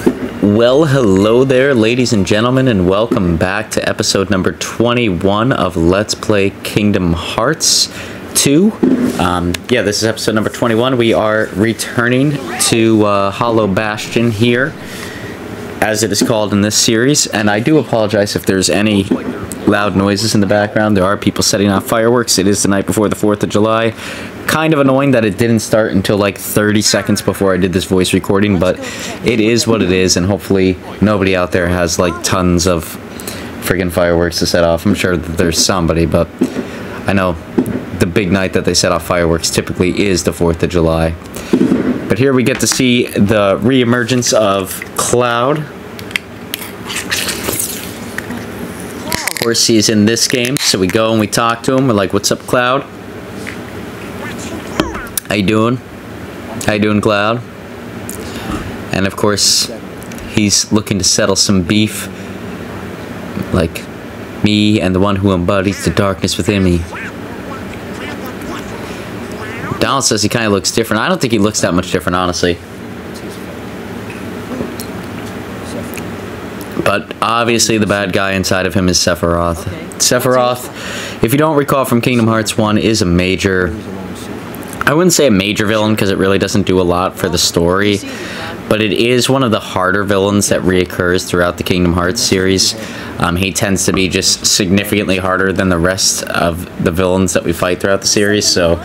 Well, hello there, ladies and gentlemen, and welcome back to episode number 21 of Let's Play Kingdom Hearts 2. This is episode number 21. We are returning to Hollow Bastion here, as it is called in this series, and I do apologize if there's any loud noises in the background. There are people setting off fireworks. It is the night before the 4th of July. Kind of annoying that it didn't start until like 30 seconds before I did this voice recording, but it is what it is, and hopefully nobody out there has like tons of friggin' fireworks to set off. I'm sure that there's somebody, but I know the big night that they set off fireworks typically is the 4th of July. But here we get to see the re-emergence of Cloud. Of course, he's in this game, so we go and we talk to him. We're like, "What's up, Cloud? How you doing? How you doing, Cloud?" And of course, he's looking to settle some beef, like me and the one who embodies the darkness within me. Donald says he kind of looks different. I don't think he looks that much different, honestly. But obviously the bad guy inside of him is Sephiroth. Sephiroth, if you don't recall from Kingdom Hearts 1, is a major... I wouldn't say a major villain because it really doesn't do a lot for the story, but it is one of the harder villains that reoccurs throughout the Kingdom Hearts series. He tends to be just significantly harder than the rest of the villains that we fight throughout the series, so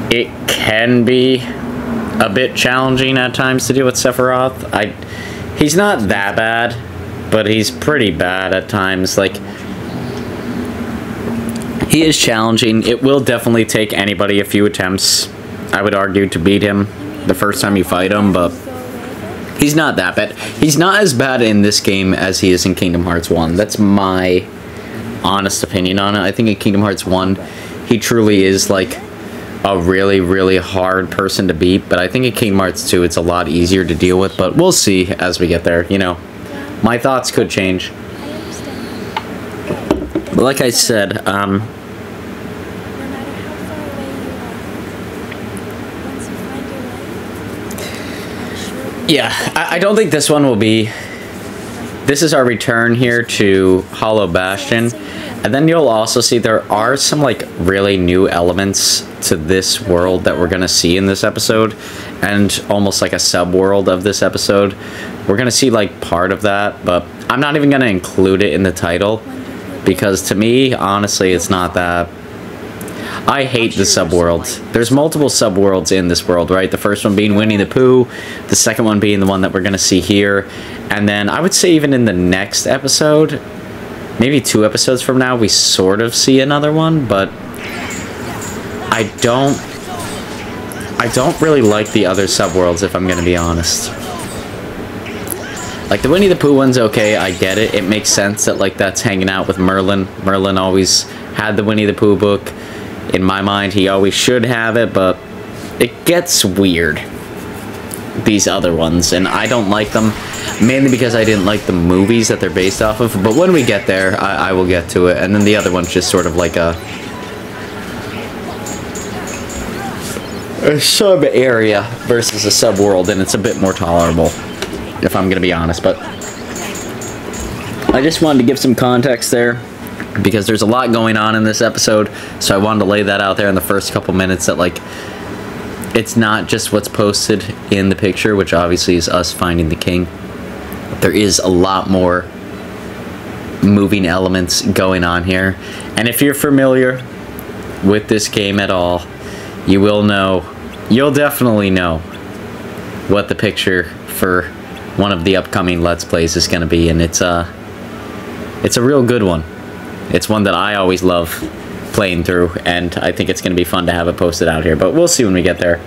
it can be a bit challenging at times to deal with Sephiroth. He's not that bad, but he's pretty bad at times. Like, he is challenging. It will definitely take anybody a few attempts, I would argue, to beat him the first time you fight him, but he's not that bad. He's not as bad in this game as he is in Kingdom Hearts 1. That's my honest opinion on it. I think in Kingdom Hearts 1, he truly is, like, a really, really hard person to beat, but I think in Kingdom Hearts 2, it's a lot easier to deal with, but we'll see as we get there. You know, my thoughts could change. But like I said, yeah, I don't think this one will be... This is our return here to Hollow Bastion. And then you'll also see there are some, like, really new elements to this world that we're going to see in this episode. And almost like a sub-world of this episode. We're going to see, like, part of that. But I'm not even going to include it in the title. Because to me, honestly, it's not that... I hate the sub-worlds. There's multiple sub-worlds in this world, right? The first one being Winnie the Pooh. The second one being the one that we're going to see here. And then I would say even in the next episode... Maybe 2 episodes from now, we sort of see another one, but I don't really like the other subworlds, if I'm going to be honest. Like, the Winnie the Pooh one's okay, I get it. It makes sense that, like, that's hanging out with Merlin. Merlin always had the Winnie the Pooh book. In my mind, he always should have it, but it gets weird, these other ones, and I don't like them. Mainly because I didn't like the movies that they're based off of. But when we get there, I will get to it. And then the other one's just sort of like a sub-area versus a sub-world. And it's a bit more tolerable, if I'm going to be honest. But I just wanted to give some context there, because there's a lot going on in this episode. So I wanted to lay that out there in the first couple minutes, that, like, it's not just what's posted in the picture, which obviously is us finding the king. There is a lot more moving elements going on here. And if you're familiar with this game at all, you will know, you'll definitely know what the picture for one of the upcoming Let's Plays is going to be. And it's a real good one. It's one that I always love playing through, and I think it's going to be fun to have it posted out here. But we'll see when we get there.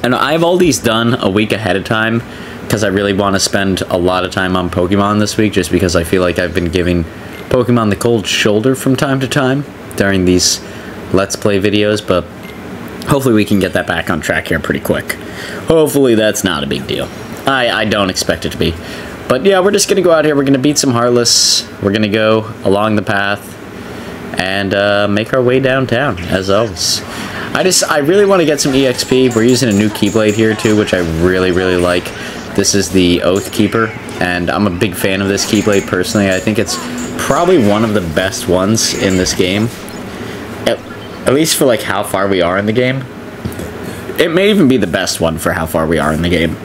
And I have all these done a week ahead of time, because I really want to spend a lot of time on Pokemon this week, just because I feel like I've been giving Pokemon the cold shoulder from time to time during these Let's Play videos, but hopefully we can get that back on track here pretty quick. Hopefully that's not a big deal. I don't expect it to be. But yeah, we're just going to go out here, we're going to beat some Heartless, we're going to go along the path, and make our way downtown, as always. I really want to get some EXP. We're using a new Keyblade here too, which I really, really like. This is the Oath Keeper, and I'm a big fan of this Keyblade personally. I think it's probably one of the best ones in this game. At least for like how far we are in the game. It may even be the best one for how far we are in the game.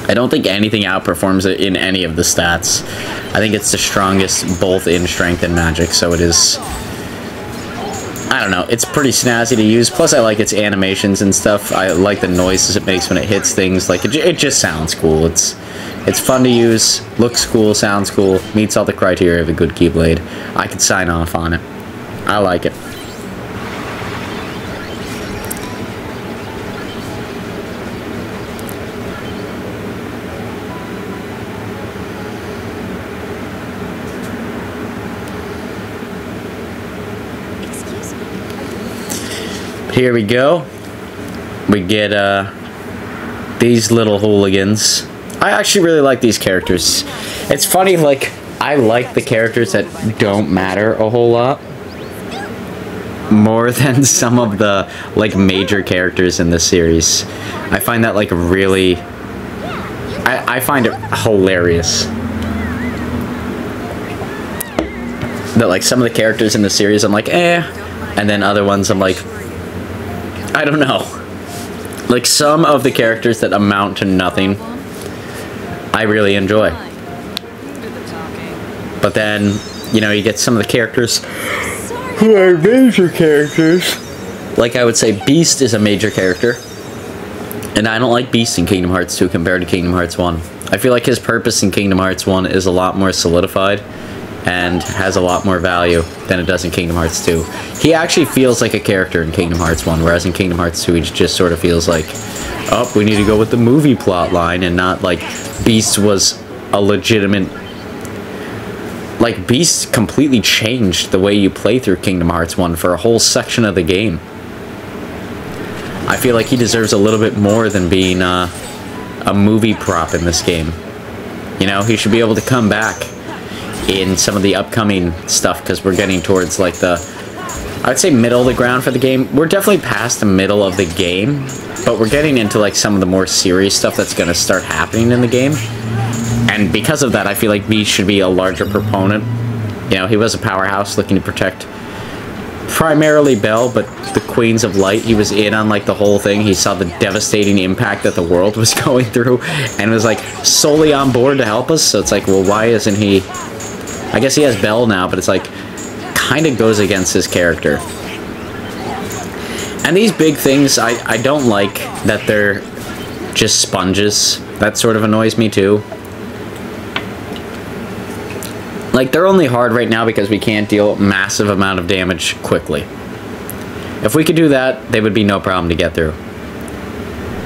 I don't think anything outperforms it in any of the stats. I think it's the strongest both in strength and magic, so it is... I don't know, it's pretty snazzy to use, plus I like its animations and stuff. I like the noises it makes when it hits things, like it just sounds cool. It's fun to use, looks cool, sounds cool, meets all the criteria of a good Keyblade. I could sign off on it. I like it. Here we go. We get these little hooligans. I actually really like these characters. It's funny, like, I like the characters that don't matter a whole lot more than some of the, like, major characters in this series. I find that, like, really... I find it hilarious that, like, some of the characters in the series I'm like, eh, and then other ones I'm like, I don't know. Like, some of the characters that amount to nothing, I really enjoy. But then, you know, you get some of the characters who are major characters. Like, I would say Beast is a major character. And I don't like Beast in Kingdom Hearts 2 compared to Kingdom Hearts 1. I feel like his purpose in Kingdom Hearts 1 is a lot more solidified and has a lot more value than it does in Kingdom Hearts 2. He actually feels like a character in Kingdom Hearts 1, whereas in Kingdom Hearts 2 he just sort of feels like, oh, we need to go with the movie plot line, and not like Beast was a legitimate... Like, Beast completely changed the way you play through Kingdom Hearts 1 for a whole section of the game. I feel like he deserves a little bit more than being a movie prop in this game. You know, he should be able to come back in some of the upcoming stuff, because we're getting towards, like, the... I would say middle of the ground for the game. We're definitely past the middle of the game, but we're getting into, like, some of the more serious stuff that's going to start happening in the game. And because of that, I feel like Beast should be a larger proponent. You know, he was a powerhouse looking to protect primarily Belle, but the Queens of Light. He was in on, like, the whole thing. He saw the devastating impact that the world was going through and was, like, solely on board to help us. So it's like, well, why isn't he... I guess he has Belle now, but it's like, kind of goes against his character. And these big things, I don't like that they're just sponges. That sort of annoys me too. Like, they're only hard right now because we can't deal a massive amount of damage quickly. If we could do that, they would be no problem to get through.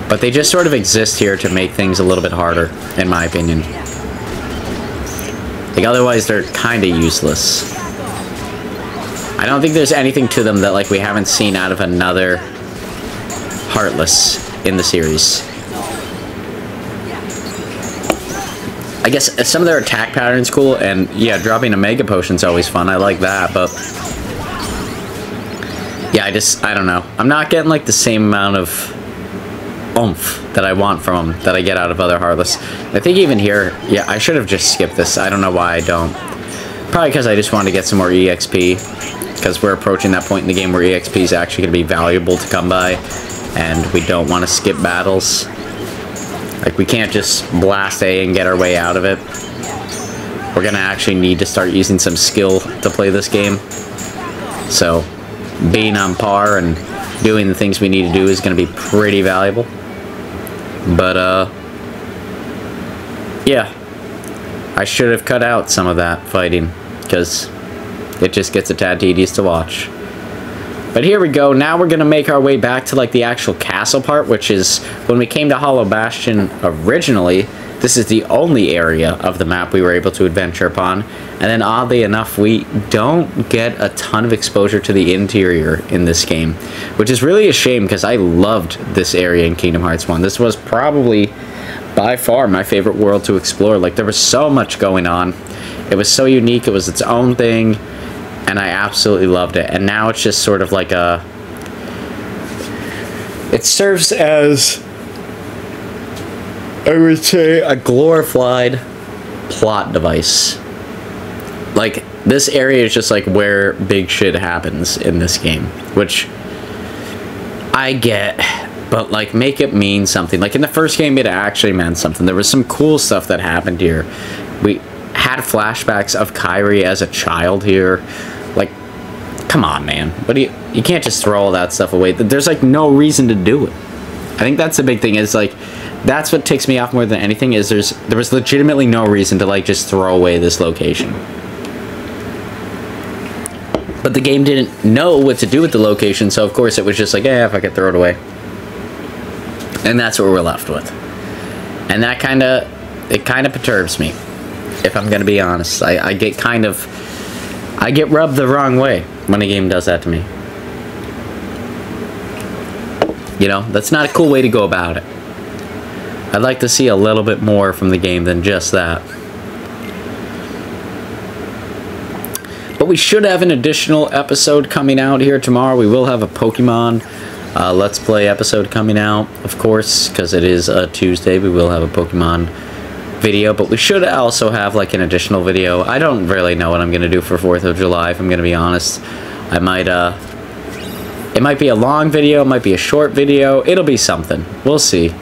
But they just sort of exist here to make things a little bit harder, in my opinion. Like, otherwise they're kind of useless. I don't think there's anything to them that, like, we haven't seen out of another Heartless in the series. I guess some of their attack pattern's cool, and yeah, dropping a Mega Potion's always fun. I like that, but... yeah, I don't know. I'm not getting, like, the same amount of oomph that I want from them that I get out of other Heartless. I think even here, yeah, I should have just skipped this. I don't know why I don't. Probably because I just wanted to get some more EXP, because we're approaching that point in the game where EXP is actually going to be valuable to come by, and we don't want to skip battles. Like, we can't just blast A and get our way out of it. We're going to actually need to start using some skill to play this game. So, being on par and doing the things we need to do is going to be pretty valuable. But, yeah. I should have cut out some of that fighting, because it just gets a tad tedious to watch. But here we go. Now we're going to make our way back to, like, the actual castle part, which is when we came to Hollow Bastion originally, this is the only area of the map we were able to adventure upon. And then oddly enough, we don't get a ton of exposure to the interior in this game, which is really a shame because I loved this area in Kingdom Hearts 1. This was probably by far my favorite world to explore. Like, there was so much going on. It was so unique. It was its own thing. And I absolutely loved it. And now it's just sort of like a... It serves as, I would say, a glorified plot device. Like, this area is just like where big shit happens in this game, which I get, but like, make it mean something. Like in the first game, it actually meant something. There was some cool stuff that happened here. We had flashbacks of Kairi as a child here. Like, come on, man. But you can't just throw all that stuff away. There's like no reason to do it. I think that's the big thing, is like, that's what ticks me off more than anything, is there was legitimately no reason to like just throw away this location. But the game didn't know what to do with the location, so of course it was just like, yeah, if I could throw it away. And that's what we're left with. And that kind of perturbs me, if I'm going to be honest. I get rubbed the wrong way when a game does that to me. You know, that's not a cool way to go about it. I'd like to see a little bit more from the game than just that. But we should have an additional episode coming out here tomorrow. We will have a Pokemon Let's Play episode coming out, of course, because it is a Tuesday. We will have a Pokemon video, but we should also have like an additional video. I don't really know what I'm going to do for 4th of July, if I'm going to be honest. I might, it might be a long video, it might be a short video. It'll be something. We'll see.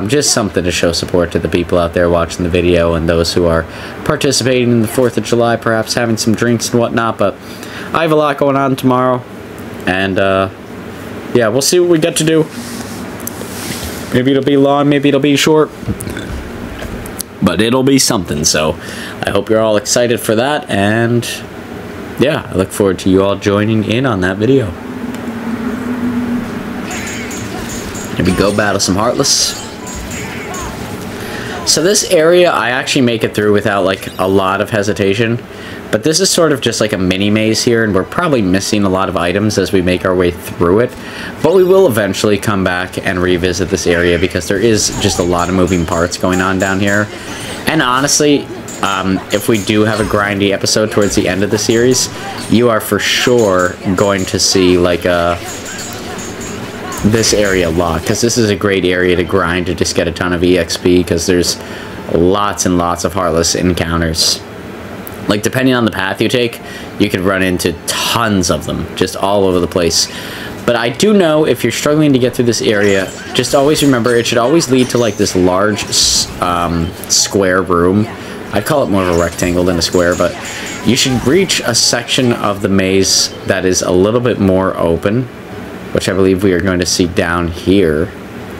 Just something to show support to the people out there watching the video and those who are participating in the 4th of July, perhaps having some drinks and whatnot. But I have a lot going on tomorrow, and yeah, we'll see what we get to do. Maybe it'll be long, maybe it'll be short, but it'll be something. So I hope you're all excited for that, and yeah, I look forward to you all joining in on that video. Here we go, battle some Heartless. So this area, I actually make it through without like a lot of hesitation, but this is sort of just like a mini maze here, and we're probably missing a lot of items as we make our way through it, but we will eventually come back and revisit this area because there is just a lot of moving parts going on down here. And honestly, if we do have a grindy episode towards the end of the series, you are for sure going to see like this area a lot, because this is a great area to grind to just get a ton of EXP, because there's lots and lots of Heartless encounters. Like, depending on the path you take, you could run into tons of them, just all over the place. But I do know, if you're struggling to get through this area, just always remember, it should always lead to like this large square room. I'd call it more of a rectangle than a square, but you should reach a section of the maze that is a little bit more open, which I believe we are going to see down here.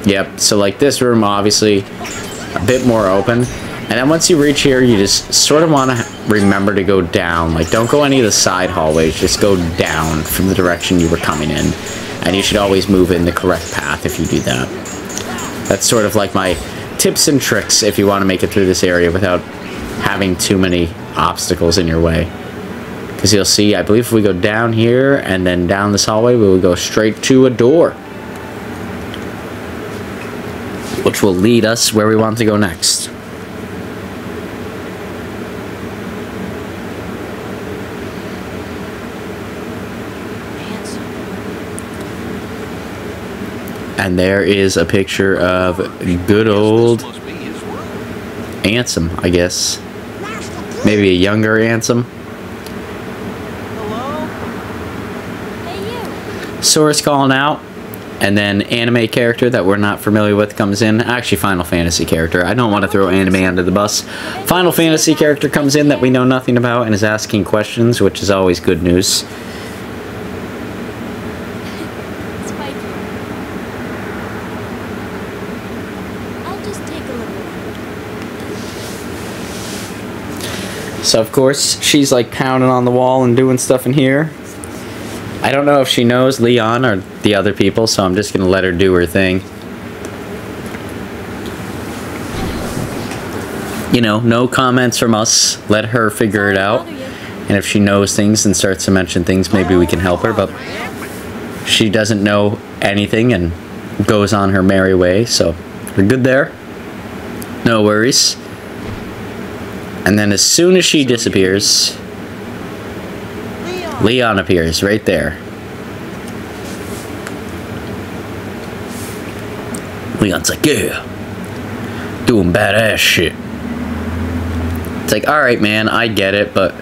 Yep, so like this room, obviously a bit more open. And then once you reach here, you just sort of want to remember to go down. Like, don't go any of the side hallways, just go down from the direction you were coming in. And you should always move in the correct path if you do that. That's sort of like my tips and tricks if you want to make it through this area without having too many obstacles in your way. Because you'll see, I believe if we go down here and then down this hallway, we will go straight to a door, which will lead us where we want to go next. And there is a picture of good old Ansem, I guess. Maybe a younger Ansem. Source calling out, and then anime character that we're not familiar with comes in. Actually, Final Fantasy character. I don't want to throw anime under the bus. Final Fantasy character comes in that we know nothing about and is asking questions, which is always good news. So of course, she's like pounding on the wall and doing stuff in here. I don't know if she knows Leon or the other people, so I'm just going to let her do her thing. You know, no comments from us. Let her figure it out. And if she knows things and starts to mention things, maybe we can help her. But she doesn't know anything and goes on her merry way, so we're good there. No worries. And then as soon as she disappears, Leon appears right there. Leon's like, yeah, doing badass shit. It's like, alright, man, I get it, but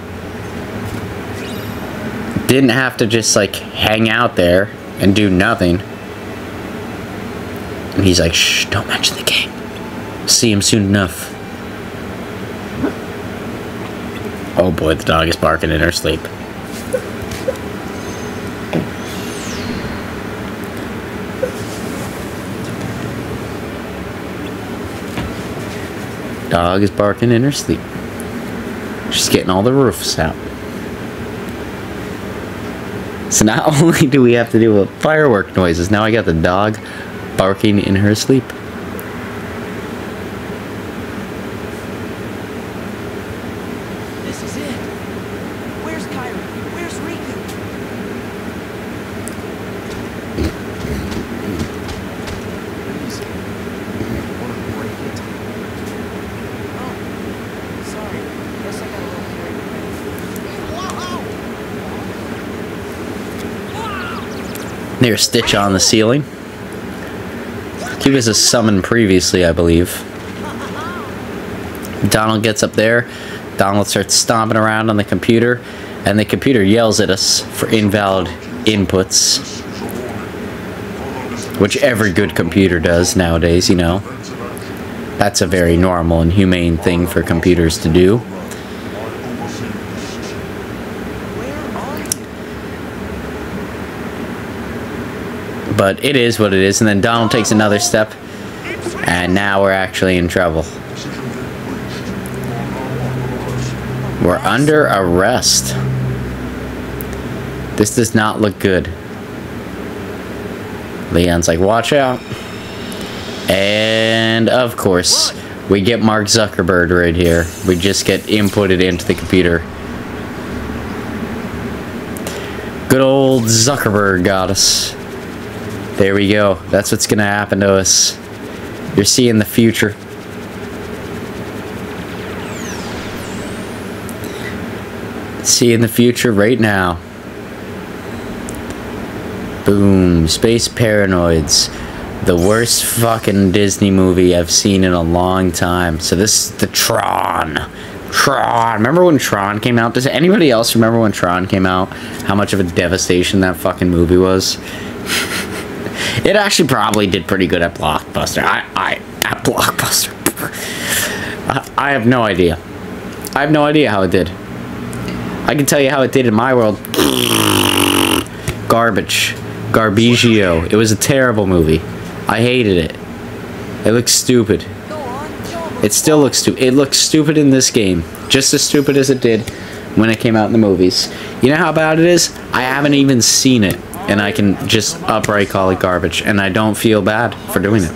didn't have to just, like, hang out there and do nothing. And he's like, shh, don't mention the game. See him soon enough. Oh boy, the dog is barking in her sleep. Dog is barking in her sleep. She's getting all the roofs out. So not only do we have to do with firework noises, now I got the dog barking in her sleep. This is it. Where's Kyrie? Where's Riku? Please. I want to break it. Oh, sorry. Guess I got a little carried away. There's Stitch on the ceiling. He was a summon previously, I believe. Donald gets up there. Donald starts stomping around on the computer, and the computer yells at us for invalid inputs. Which every good computer does nowadays, you know. That's a very normal and humane thing for computers to do. But it is what it is, and then Donald takes another step, and now we're actually in trouble. We're under arrest. This does not look good. Leon's like, watch out. And of course, we get Mark Zuckerberg right here. We just get inputted into the computer. Good old Zuckerberg got us. There we go. That's what's gonna happen to us. You're seeing the future. Seeing the future right now. Boom. Space Paranoids. The worst fucking Disney movie I've seen in a long time. So this is the Tron. Tron. Remember when Tron came out? Does anybody else remember when Tron came out? How much of a devastation that fucking movie was? It actually probably did pretty good at Blockbuster. At Blockbuster. I have no idea. I have no idea how it did. I can tell you how it did in my world. Garbage. Garbagio. It was a terrible movie. I hated it. It looks stupid. It still looks stupid. It looks stupid in this game. Just as stupid as it did when it came out in the movies. You know how bad it is? I haven't even seen it. And I can just outright call it garbage. And I don't feel bad for doing it.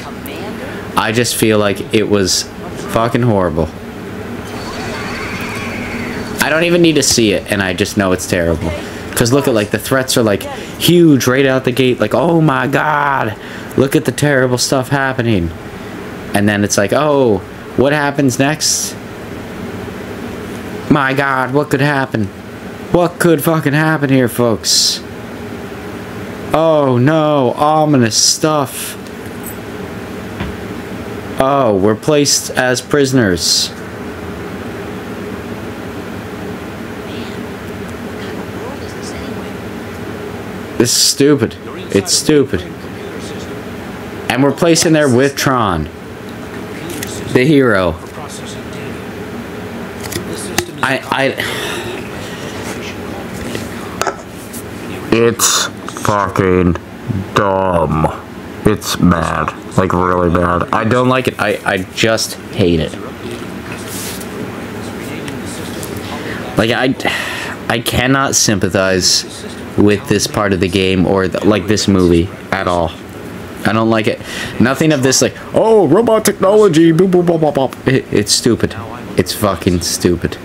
I just feel like it was fucking horrible. I don't even need to see it, and I just know it's terrible. Because look at, like, the threats are, like, huge right out the gate. Like, oh my god, look at the terrible stuff happening. And then it's like, oh, what happens next? My god, what could happen? What could fucking happen here, folks? Oh no, ominous stuff. Oh, we're placed as prisoners. This is stupid. It's stupid. And we're placed in there with Tron, the hero. It's fucking dumb. It's bad. Like, really bad. I don't like it. I just hate it. Like, I cannot sympathize with this part of the game or like this movie at all. I don't like it. Nothing of this, like, oh, robot technology, boop, boop, boop, boop, boop. It's stupid. It's fucking stupid.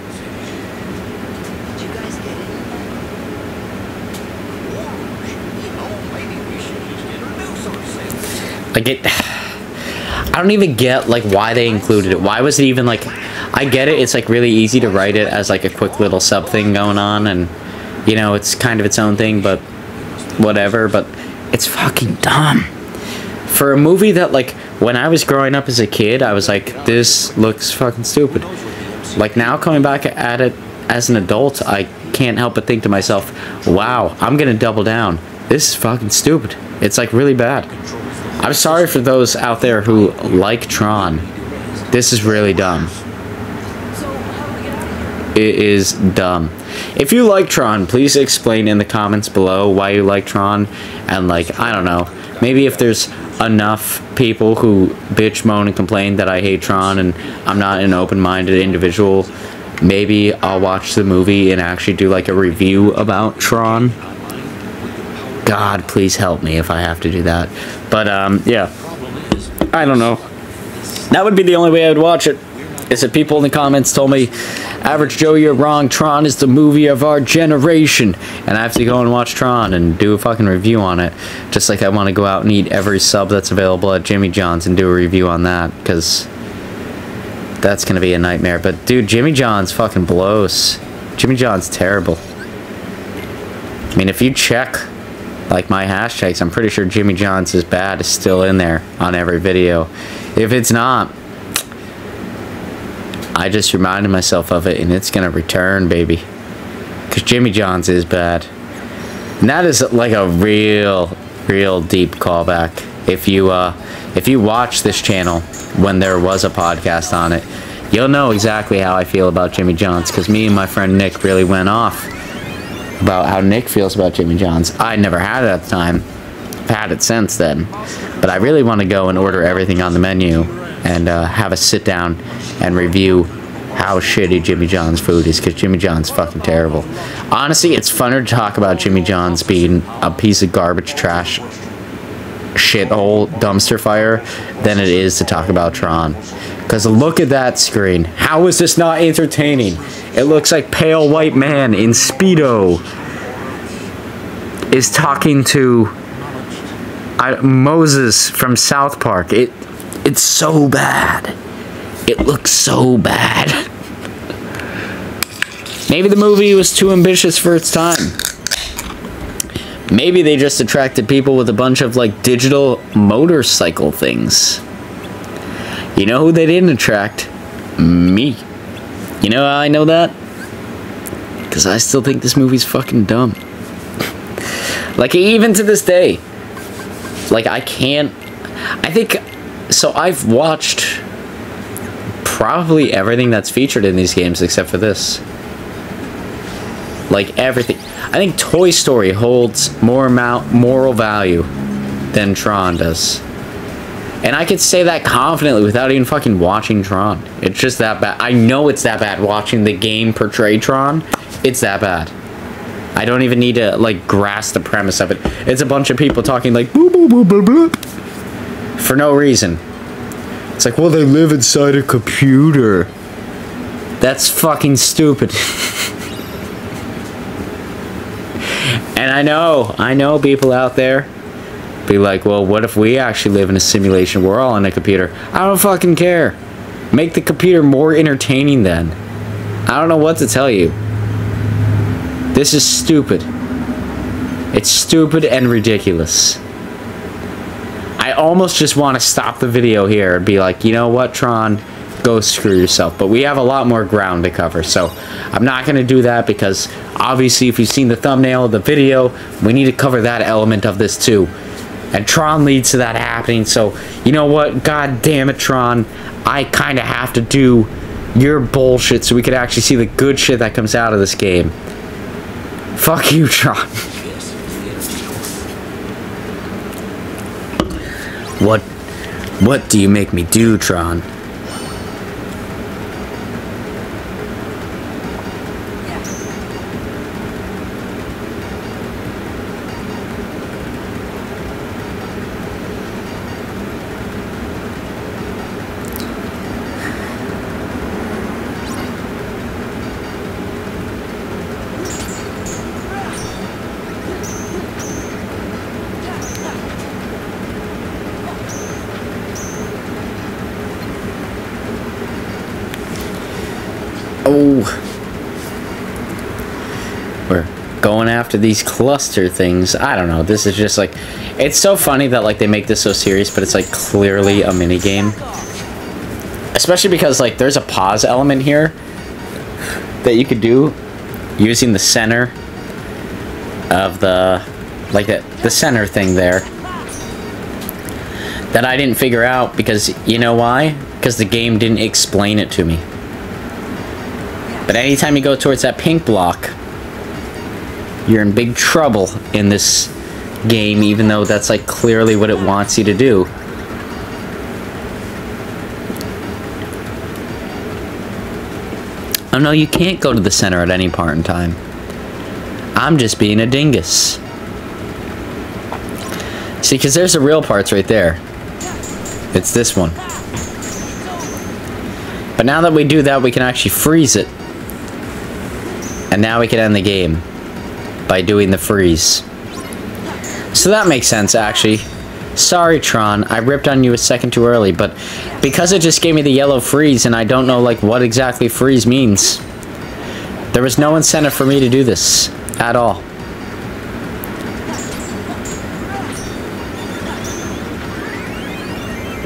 Like, I don't even get, like, why they included it. Why was it even, like, I get it, it's, like, really easy to write it as, like, a quick little sub thing going on, and, you know, it's kind of its own thing, but whatever, but it's fucking dumb. For a movie that, like, when I was growing up as a kid, I was like, this looks fucking stupid. Like, now coming back at it as an adult, I can't help but think to myself, wow, I'm gonna double down. This is fucking stupid. It's like really bad. I'm sorry for those out there who like Tron. This is really dumb. It is dumb. If you like Tron, please explain in the comments below why you like Tron. And like, I don't know, maybe if there's enough people who bitch, moan, and complain that I hate Tron and I'm not an open-minded individual, maybe I'll watch the movie and actually do like a review about Tron. God, please help me if I have to do that. But yeah, I don't know. That would be the only way I would watch it. Is that people in the comments told me, Average Joe, you're wrong, Tron is the movie of our generation. And I have to go and watch Tron and do a fucking review on it. Just like I want to go out and eat every sub that's available at Jimmy John's and do a review on that. Because that's going to be a nightmare. But dude, Jimmy John's fucking blows. Jimmy John's terrible. I mean, if you check like my hashtags, I'm pretty sure Jimmy John's is bad is still in there on every video. If it's not, I just reminded myself of it, and it's gonna return, baby. Because Jimmy John's is bad. And that is like a real deep callback. If you watch this channel when there was a podcast on it, you'll know exactly how I feel about Jimmy John's. Because me and my friend Nick really went off about how Nick feels about Jimmy John's. I never had it at the time. I've had it since then. But I really want to go and order everything on the menu and have a sit down and review how shitty Jimmy John's food is, because Jimmy John's fucking terrible. Honestly, it's funner to talk about Jimmy John's being a piece of garbage trash shithole dumpster fire than it is to talk about Tron. Because look at that screen. How is this not entertaining? It looks like Pale White Man in Speedo is talking to Moses from South Park. It's so bad. It looks so bad. Maybe the movie was too ambitious for its time. Maybe they just attracted people with a bunch of like digital motorcycle things. You know who they didn't attract? Me. You know how I know that? Because I still think this movie's fucking dumb. Like, even to this day. Like, I can't... I think... So, I've watched probably everything that's featured in these games except for this. Like, everything. I think Toy Story holds more moral value than Tron does. And I could say that confidently without even fucking watching Tron. It's just that bad. I know it's that bad watching the game portray Tron. It's that bad. I don't even need to, like, grasp the premise of it. It's a bunch of people talking like, boo, boo, boo, boo, boo, for no reason. It's like, well, they live inside a computer. That's fucking stupid. And I know people out there be like, well, what if we actually live in a simulation? We're all in a computer. I don't fucking care. Make the computer more entertaining then. I don't know what to tell you. This is stupid. It's stupid and ridiculous. I almost just want to stop the video here and be like, you know what, Tron? Go screw yourself. But we have a lot more ground to cover, so I'm not going to do that because obviously if you've seen the thumbnail of the video, we need to cover that element of this too. And Tron leads to that happening, so you know what? God damn it, Tron. I kind of have to do your bullshit so we could actually see the good shit that comes out of this game. Fuck you, Tron. What do you make me do, Tron? Oh, we're going after after these cluster things. I don't know. This is just like, it's so funny that like they make this so serious, but it's like clearly a mini game. Especially because like there's a pause element here that you could do using the center of the, like the center thing there, that I didn't figure out because, you know why? Because the game didn't explain it to me. But anytime you go towards that pink block, you're in big trouble in this game, even though that's like clearly what it wants you to do. Oh no, you can't go to the center at any part in time. I'm just being a dingus. See, because there's the real parts right there. It's this one. But now that we do that, we can actually freeze it. And now we can end the game by doing the freeze. So that makes sense, actually. Sorry, Tron, I ripped on you a second too early, but because it just gave me the yellow freeze and I don't know like what exactly freeze means, there was no incentive for me to do this at all.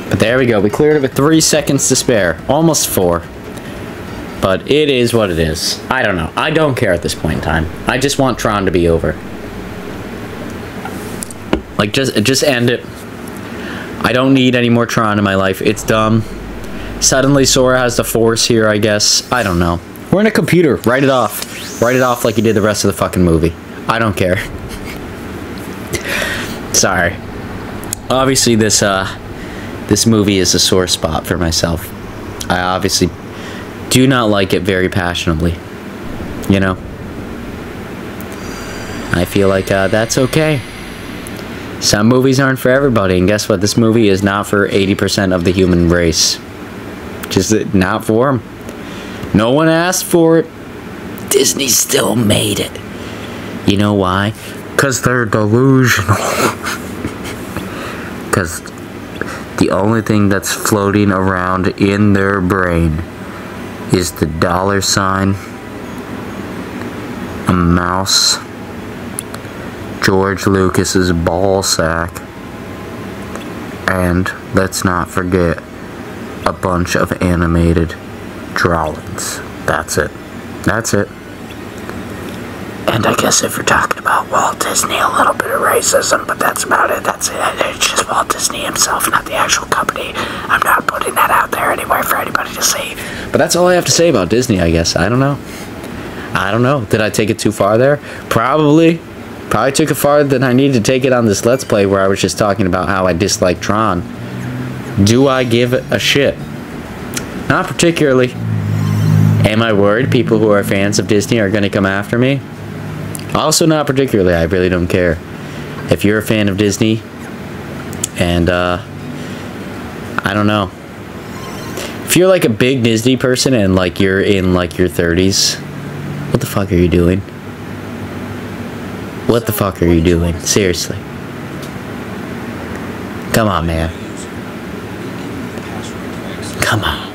But there we go, we cleared it with 3 seconds to spare. Almost 4. But it is what it is. I don't know. I don't care at this point in time. I just want Tron to be over. Like, just end it. I don't need any more Tron in my life. It's dumb. Suddenly Sora has the Force here, I guess. I don't know. We're in a computer. Write it off. Write it off like you did the rest of the fucking movie. I don't care. Sorry. Obviously, this movie is a sore spot for myself. I obviously do not like it very passionately. You know? I feel like that's okay. Some movies aren't for everybody, and guess what? This movie is not for 80% of the human race. Just not for them. No one asked for it. Disney still made it. You know why? Because they're delusional. Because the only thing that's floating around in their brain is the $, a mouse, George Lucas's ball sack, and let's not forget a bunch of animated drawings. That's it. That's it. And I guess if you're talking about Walt Disney, a little bit of racism, but that's about it. That's it. It's just Walt Disney himself, not the actual company. I'm not putting that out there anywhere for anybody to see. But that's all I have to say about Disney, I guess. I don't know. I don't know. Did I take it too far there? Probably. Probably took it farther than I needed to take it on this Let's Play where I was just talking about how I dislike Tron. Do I give a shit? Not particularly. Am I worried people who are fans of Disney are going to come after me? Also not particularly. I really don't care. If you're a fan of Disney, and I don't know. If you're like a big Disney person and like you're in like your 30s, what the fuck are you doing? What the fuck are you doing? Seriously. Come on, man. Come on.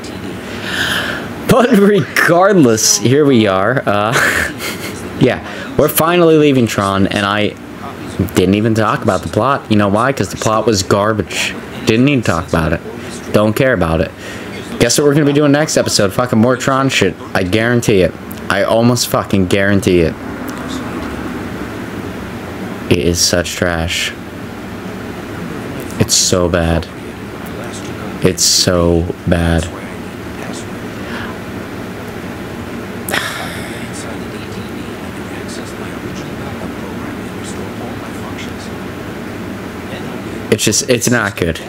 But regardless, here we are. Yeah, we're finally leaving Tron, and I didn't even talk about the plot. You know why? Because the plot was garbage. Didn't need to talk about it. Don't care about it. Guess what we're going to be doing next episode? Fucking more Tron shit. I guarantee it. I almost fucking guarantee it. It is such trash. It's so bad. It's so bad. It's just, it's not good.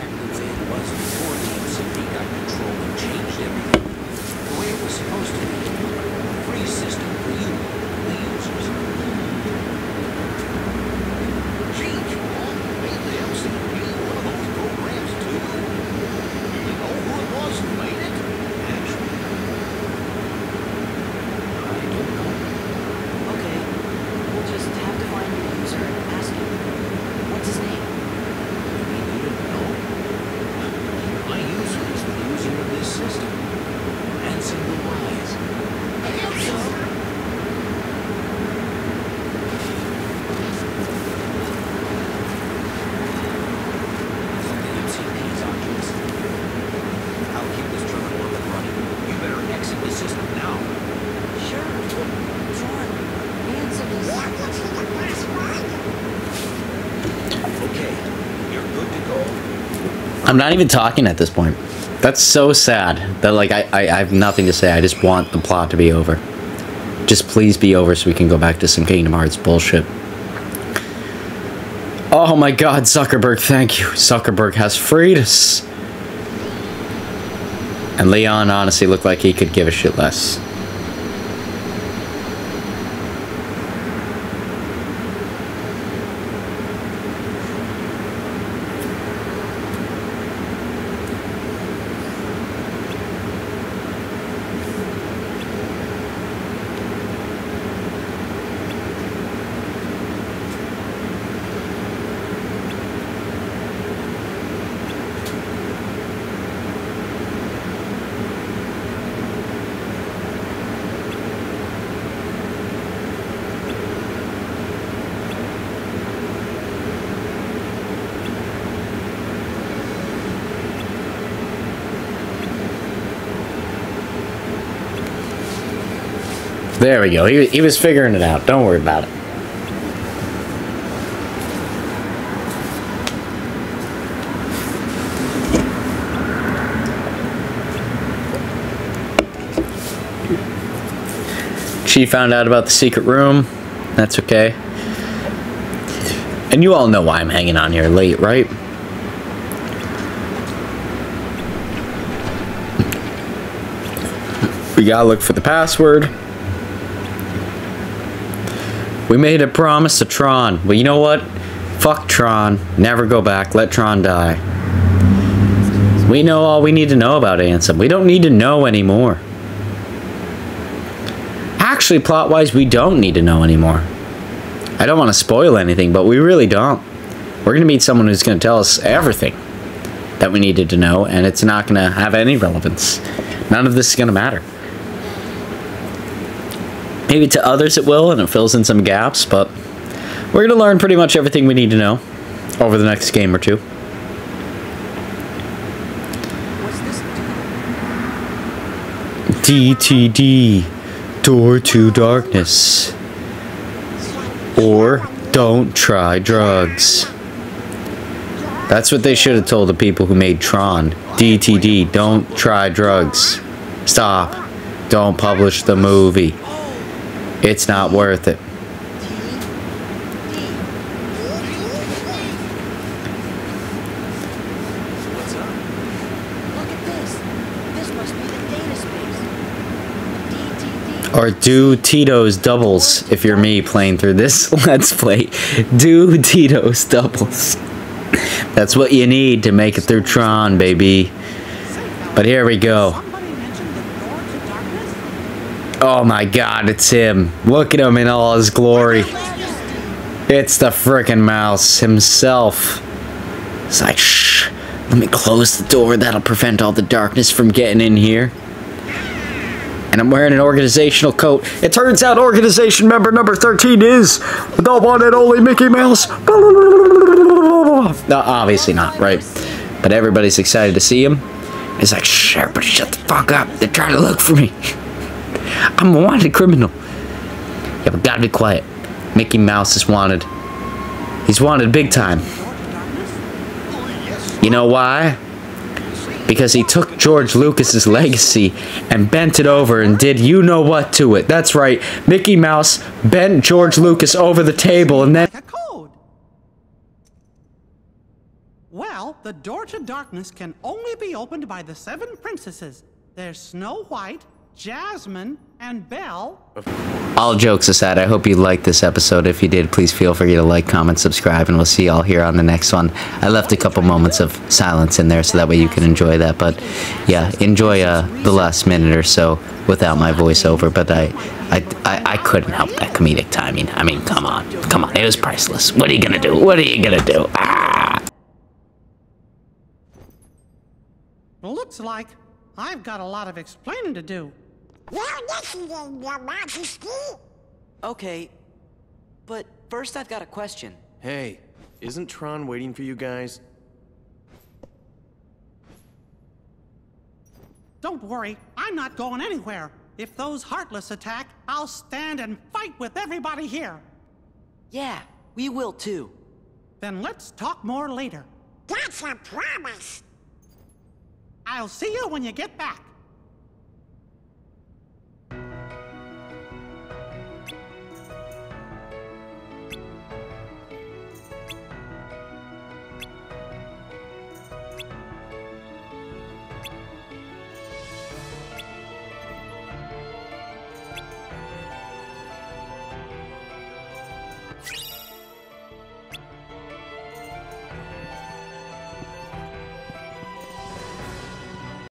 I'm not even talking at this point. That's so sad that like I have nothing to say. I just want the plot to be over. Just please be over so we can go back to some Kingdom Hearts bullshit. Oh my god, Zuckerberg, thank you. Zuckerberg has freed us. And Leon honestly looked like he could give a shit less. There we go. He was figuring it out. Don't worry about it. She found out about the secret room. That's okay. And you all know why I'm hanging on here late, right? We gotta look for the password. We made a promise to Tron. Well, you know what? Fuck Tron. Never go back. Let Tron die. We know all we need to know about Ansem. We don't need to know anymore. Actually, plot-wise, we don't need to know anymore. I don't want to spoil anything, but we really don't. We're going to meet someone who's going to tell us everything that we needed to know, and it's not going to have any relevance. None of this is going to matter. Maybe to others it will, and it fills in some gaps, but we're going to learn pretty much everything we need to know over the next game or two. What's this? DTD, Door to Darkness. Or don't try drugs. That's what they should have told the people who made Tron. DTD, don't try drugs. Stop. Don't publish the movie. It's not worth it. What's up? Look at this. This must be the data space. DTD. Or do Tito's doubles if you're me playing through this Let's Play. Do Tito's doubles. That's what you need to make it through Tron, baby. But here we go. Somebody mentioned the door to darkness? Oh my god, it's him. Look at him in all his glory. It's the frickin' mouse himself. It's like, shh, let me close the door. That'll prevent all the darkness from getting in here. And I'm wearing an organizational coat. It turns out organization member number 13 is the one and only Mickey Mouse. No, obviously not, right? But everybody's excited to see him. It's like, shh, everybody shut the fuck up. They're trying to look for me. I'm a wanted criminal. Yeah, but gotta be quiet. Mickey Mouse is wanted. He's wanted big time. You know why? Because he took George Lucas's legacy and bent it over and did you know what to it. That's right. Mickey Mouse bent George Lucas over the table and then... Like a code. Well, the door to darkness can only be opened by the 7 princesses. There's Snow White, Jasmine, and Belle. All jokes aside, I hope you liked this episode. If you did, please feel free to like, comment, subscribe, and we'll see y'all here on the next one. I left a couple moments of silence in there so that way you can enjoy that. But yeah, enjoy the last minute or so without my voiceover. But I couldn't help that comedic timing. I mean, come on. Come on. It was priceless. What are you gonna do? What are you gonna do? Ah! Looks like I've got a lot of explaining to do. Okay, but first I've got a question. Hey, isn't Tron waiting for you guys? Don't worry, I'm not going anywhere. If those Heartless attack, I'll stand and fight with everybody here. Yeah, we will too. Then let's talk more later. That's a promise. I'll see you when you get back.